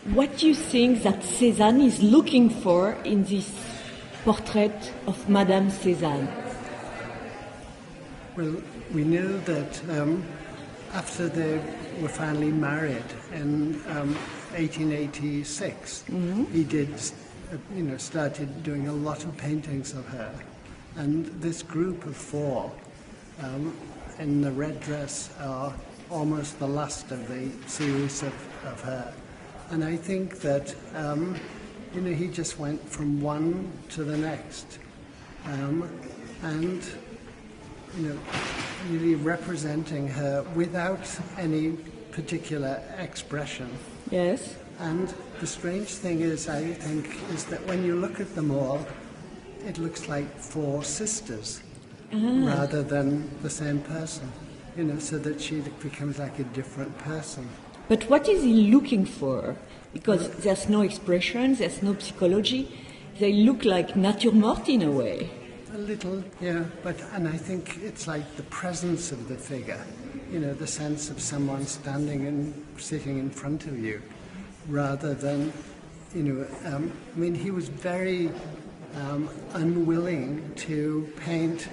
What do you think that Cezanne is looking for in this portrait of Madame Cezanne? Well, we know that after they were finally married in 1886, he did, started doing a lot of paintings of her. And this group of four in the red dress are almost the last of the series of her. And I think that, he just went from one to the next. And really representing her without any particular expression. Yes. And the strange thing is, I think, is that when you look at them all, it looks like four sisters rather than the same person, so that she becomes like a different person. But what is he looking for? Because there's no expression, there's no psychology. They look like nature morte in a way. A little, yeah, and I think it's like the presence of the figure, the sense of someone standing and sitting in front of you, rather than, he was very unwilling to paint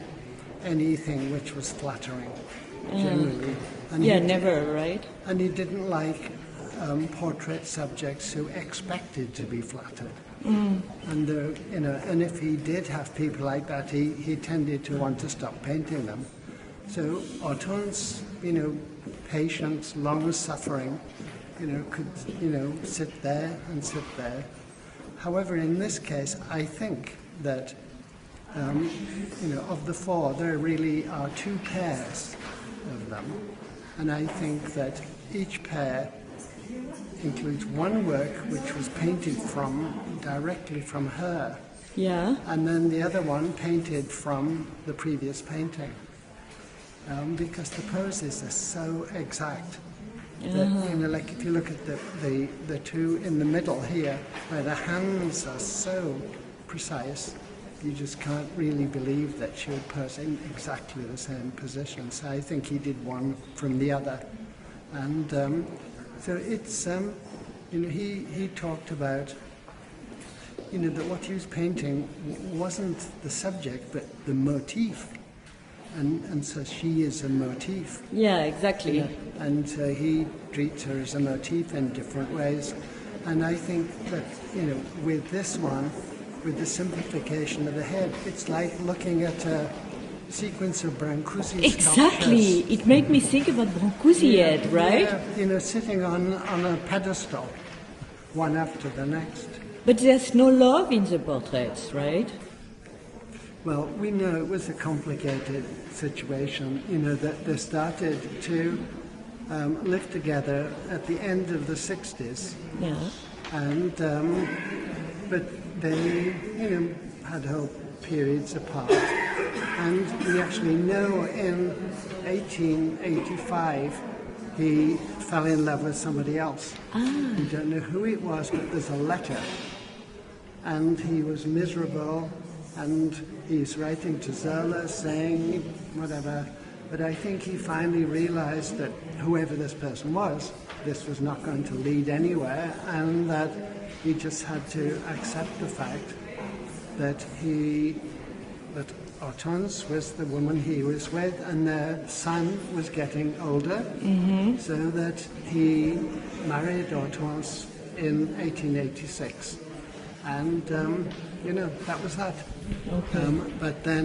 anything which was flattering, generally. And never, right? And he didn't like portrait subjects who expected to be flattered. And and if he did have people like that, he tended to want to stop painting them. So Hortense, patient, long suffering, could sit there and sit there. However, in this case, I think that of the four, there really are two pairs of them, and I think that each pair includes one work which was painted directly from her. Yeah. And then the other one painted from the previous painting. Because the poses are so exact that, like if you look at the two in the middle here, where the hands are so precise, you just can't really believe that she would pose in exactly the same position. So I think he did one from the other. And so it's, he talked about, that what he was painting wasn't the subject, but the motif. And so she is a motif. Yeah, exactly. And he treats her as a motif in different ways. And I think that, with this one, with the simplification of the head, it's like looking at a sequence of Brancusi Exactly. sculptures. It made me think about Brancusi head, right? Yeah, sitting on a pedestal, one after the next. But there's no love in the portraits, right? Well, we know it was a complicated situation, that they started to live together at the end of the 60s. Yeah. And, but they, had whole periods apart. And we actually know in 1885 he fell in love with somebody else. We don't know who it was, but there's a letter. And he was miserable, and he's writing to Zola saying whatever. But I think he finally realized that whoever this person was, this was not going to lead anywhere, and that he just had to accept the fact that Hortense was the woman he was with, and their son was getting older, so that he married Hortense in 1886. And, that was that. Okay. But then